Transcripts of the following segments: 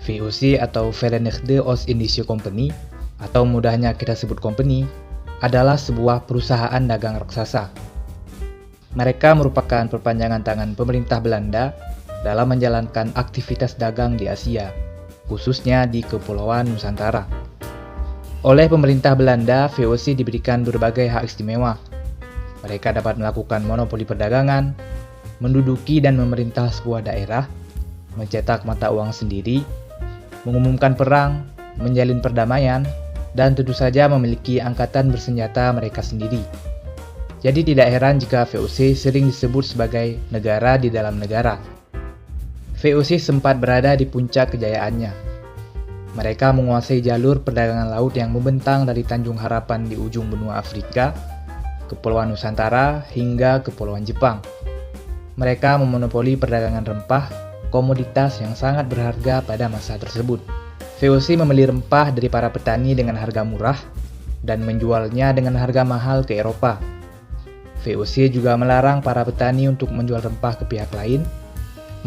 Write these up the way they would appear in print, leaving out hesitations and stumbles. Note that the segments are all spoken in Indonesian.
VOC atau Verenigde Oost-Indische Company, atau mudahnya kita sebut company, adalah sebuah perusahaan dagang raksasa. Mereka merupakan perpanjangan tangan pemerintah Belanda dalam menjalankan aktivitas dagang di Asia, khususnya di Kepulauan Nusantara. Oleh pemerintah Belanda, VOC diberikan berbagai hak istimewa. Mereka dapat melakukan monopoli perdagangan, menduduki dan memerintah sebuah daerah, mencetak mata uang sendiri, mengumumkan perang, menjalin perdamaian, dan tentu saja memiliki angkatan bersenjata mereka sendiri. Jadi tidak heran jika VOC sering disebut sebagai negara di dalam negara. VOC sempat berada di puncak kejayaannya. Mereka menguasai jalur perdagangan laut yang membentang dari Tanjung Harapan di ujung benua Afrika, Kepulauan Nusantara, hingga Kepulauan Jepang. Mereka memonopoli perdagangan rempah, komoditas yang sangat berharga pada masa tersebut. VOC membeli rempah dari para petani dengan harga murah dan menjualnya dengan harga mahal ke Eropa. VOC juga melarang para petani untuk menjual rempah ke pihak lain,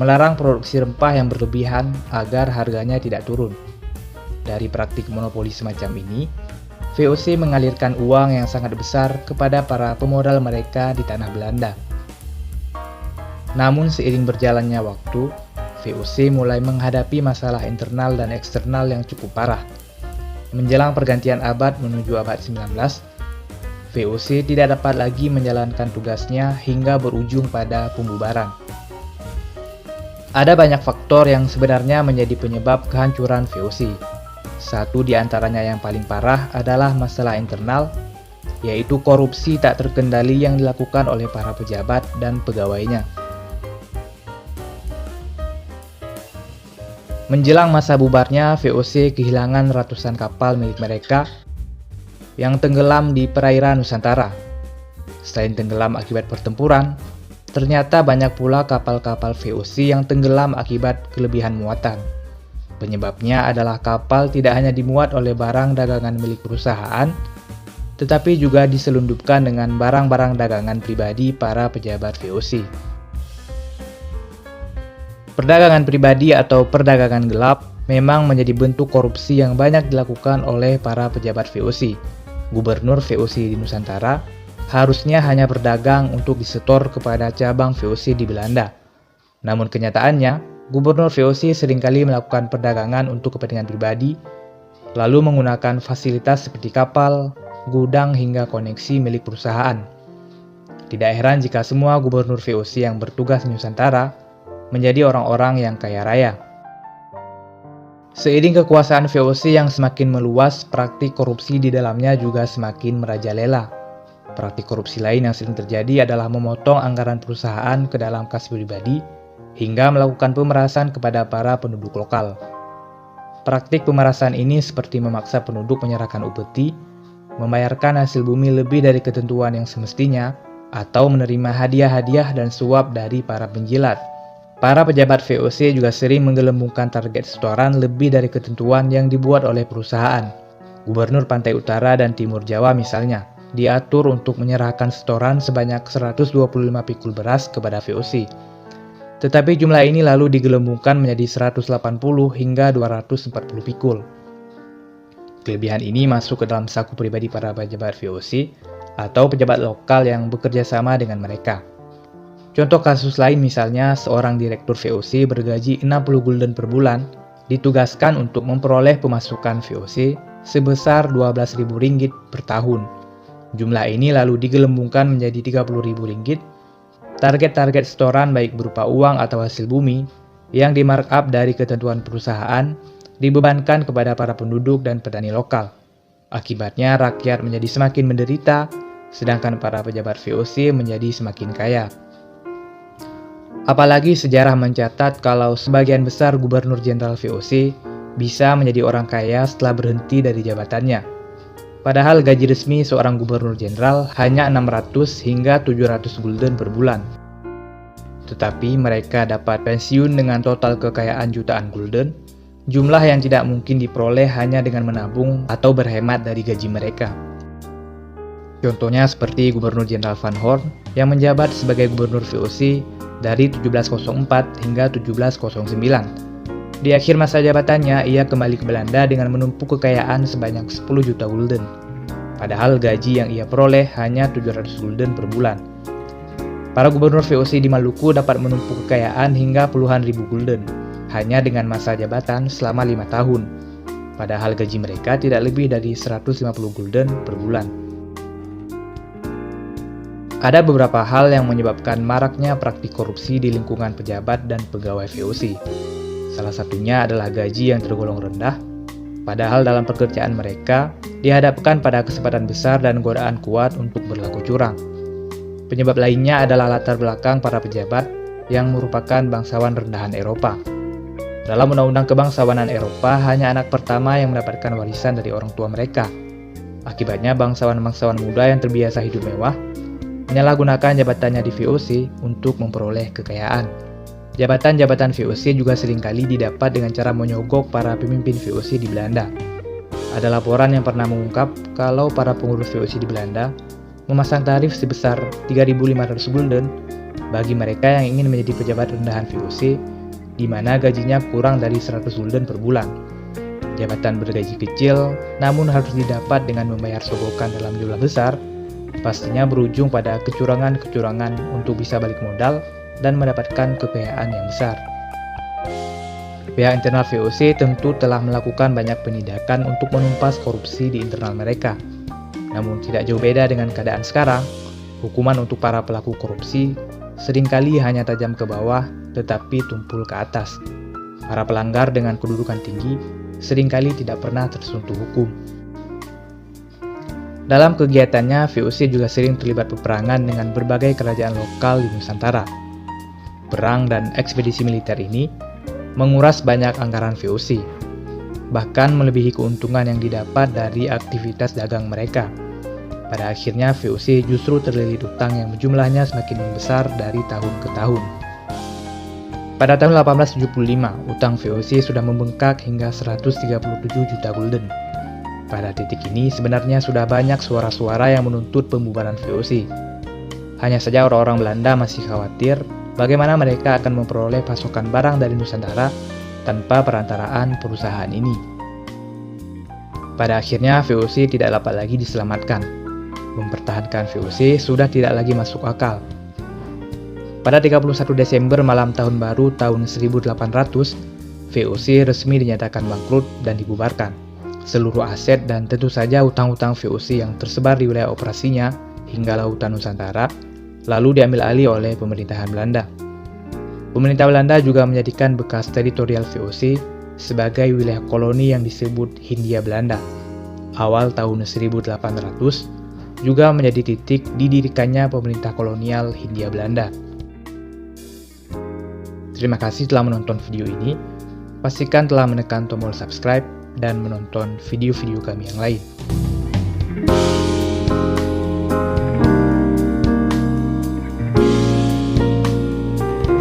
melarang produksi rempah yang berlebihan agar harganya tidak turun. Dari praktik monopoli semacam ini, VOC mengalirkan uang yang sangat besar kepada para pemodal mereka di tanah Belanda. Namun seiring berjalannya waktu, VOC mulai menghadapi masalah internal dan eksternal yang cukup parah. Menjelang pergantian abad menuju abad 19, VOC tidak dapat lagi menjalankan tugasnya hingga berujung pada pembubaran. Ada banyak faktor yang sebenarnya menjadi penyebab kehancuran VOC. Satu di antaranya yang paling parah adalah masalah internal, yaitu korupsi tak terkendali yang dilakukan oleh para pejabat dan pegawainya. Menjelang masa bubarnya, VOC kehilangan ratusan kapal milik mereka yang tenggelam di perairan Nusantara. Selain tenggelam akibat pertempuran, ternyata banyak pula kapal-kapal VOC yang tenggelam akibat kelebihan muatan. Penyebabnya adalah kapal tidak hanya dimuat oleh barang dagangan milik perusahaan, tetapi juga diselundupkan dengan barang-barang dagangan pribadi para pejabat VOC. Perdagangan pribadi atau perdagangan gelap memang menjadi bentuk korupsi yang banyak dilakukan oleh para pejabat VOC. Gubernur VOC di Nusantara harusnya hanya berdagang untuk disetor kepada cabang VOC di Belanda. Namun kenyataannya, Gubernur VOC seringkali melakukan perdagangan untuk kepentingan pribadi, lalu menggunakan fasilitas seperti kapal, gudang hingga koneksi milik perusahaan. Tidak heran jika semua gubernur VOC yang bertugas di Nusantara menjadi orang-orang yang kaya raya. Seiring kekuasaan VOC yang semakin meluas, praktik korupsi di dalamnya juga semakin merajalela. Praktik korupsi lain yang sering terjadi adalah memotong anggaran perusahaan ke dalam kas pribadi, hingga melakukan pemerasan kepada para penduduk lokal. Praktik pemerasan ini seperti memaksa penduduk menyerahkan upeti, membayarkan hasil bumi lebih dari ketentuan yang semestinya, atau menerima hadiah-hadiah dan suap dari para penjilat. Para pejabat VOC juga sering menggelembungkan target setoran lebih dari ketentuan yang dibuat oleh perusahaan. Gubernur Pantai Utara dan Timur Jawa misalnya, diatur untuk menyerahkan setoran sebanyak 125 pikul beras kepada VOC. Tetapi jumlah ini lalu digelembungkan menjadi 180 hingga 240 pikul. Kelebihan ini masuk ke dalam saku pribadi para pejabat VOC atau pejabat lokal yang bekerja sama dengan mereka. Contoh kasus lain misalnya, seorang direktur VOC bergaji 60 gulden per bulan ditugaskan untuk memperoleh pemasukan VOC sebesar 12.000 ringgit per tahun. Jumlah ini lalu digelembungkan menjadi 30.000 ringgit. Target-target setoran baik berupa uang atau hasil bumi yang dimarkup dari ketentuan perusahaan dibebankan kepada para penduduk dan petani lokal. Akibatnya rakyat menjadi semakin menderita, sedangkan para pejabat VOC menjadi semakin kaya. Apalagi sejarah mencatat kalau sebagian besar gubernur jenderal VOC bisa menjadi orang kaya setelah berhenti dari jabatannya. Padahal gaji resmi seorang gubernur jenderal hanya 600 hingga 700 gulden per bulan. Tetapi mereka dapat pensiun dengan total kekayaan jutaan gulden, jumlah yang tidak mungkin diperoleh hanya dengan menabung atau berhemat dari gaji mereka. Contohnya seperti Gubernur Jenderal Van Horn yang menjabat sebagai gubernur VOC dari 1704 hingga 1709. Di akhir masa jabatannya, ia kembali ke Belanda dengan menumpuk kekayaan sebanyak 10 juta gulden. Padahal gaji yang ia peroleh hanya 700 gulden per bulan. Para gubernur VOC di Maluku dapat menumpuk kekayaan hingga puluhan ribu gulden, hanya dengan masa jabatan selama 5 tahun. Padahal gaji mereka tidak lebih dari 150 gulden per bulan. Ada beberapa hal yang menyebabkan maraknya praktik korupsi di lingkungan pejabat dan pegawai VOC. Salah satunya adalah gaji yang tergolong rendah, padahal dalam pekerjaan mereka dihadapkan pada kesempatan besar dan godaan kuat untuk berlaku curang. Penyebab lainnya adalah latar belakang para pejabat yang merupakan bangsawan rendahan Eropa. Dalam Undang-Undang Kebangsawanan Eropa, hanya anak pertama yang mendapatkan warisan dari orang tua mereka. Akibatnya, bangsawan-bangsawan muda yang terbiasa hidup mewah menyalahgunakan jabatannya di VOC untuk memperoleh kekayaan. Jabatan-jabatan VOC juga seringkali didapat dengan cara menyogok para pemimpin VOC di Belanda. Ada laporan yang pernah mengungkap kalau para pengurus VOC di Belanda memasang tarif sebesar 3.500 gulden bagi mereka yang ingin menjadi pejabat rendahan VOC, di mana gajinya kurang dari 100 gulden per bulan. Jabatan bergaji kecil, namun harus didapat dengan membayar sogokan dalam jumlah besar, pastinya berujung pada kecurangan-kecurangan untuk bisa balik modal dan mendapatkan kekayaan yang besar. Pihak internal VOC tentu telah melakukan banyak penindakan untuk menumpas korupsi di internal mereka. Namun tidak jauh beda dengan keadaan sekarang, hukuman untuk para pelaku korupsi seringkali hanya tajam ke bawah tetapi tumpul ke atas. Para pelanggar dengan kedudukan tinggi seringkali tidak pernah tersentuh hukum. Dalam kegiatannya, VOC juga sering terlibat peperangan dengan berbagai kerajaan lokal di Nusantara. Perang dan ekspedisi militer ini menguras banyak anggaran VOC, bahkan melebihi keuntungan yang didapat dari aktivitas dagang mereka. Pada akhirnya, VOC justru terlilit utang yang jumlahnya semakin membesar dari tahun ke tahun. Pada tahun 1875, utang VOC sudah membengkak hingga 137 juta gulden. Pada titik ini, sebenarnya sudah banyak suara-suara yang menuntut pembubaran VOC. Hanya saja orang-orang Belanda masih khawatir bagaimana mereka akan memperoleh pasokan barang dari Nusantara tanpa perantaraan perusahaan ini. Pada akhirnya, VOC tidak dapat lagi diselamatkan. Mempertahankan VOC sudah tidak lagi masuk akal. Pada 31 Desember malam tahun baru tahun 1800, VOC resmi dinyatakan bangkrut dan dibubarkan. Seluruh aset dan tentu saja utang-utang VOC yang tersebar di wilayah operasinya hingga lautan Nusantara lalu diambil alih oleh pemerintahan Belanda. Pemerintah Belanda juga menjadikan bekas teritorial VOC sebagai wilayah koloni yang disebut Hindia Belanda. Awal tahun 1800 juga menjadi titik didirikannya pemerintah kolonial Hindia Belanda. Terima kasih telah menonton video ini. Pastikan telah menekan tombol subscribe dan menonton video-video kami yang lain.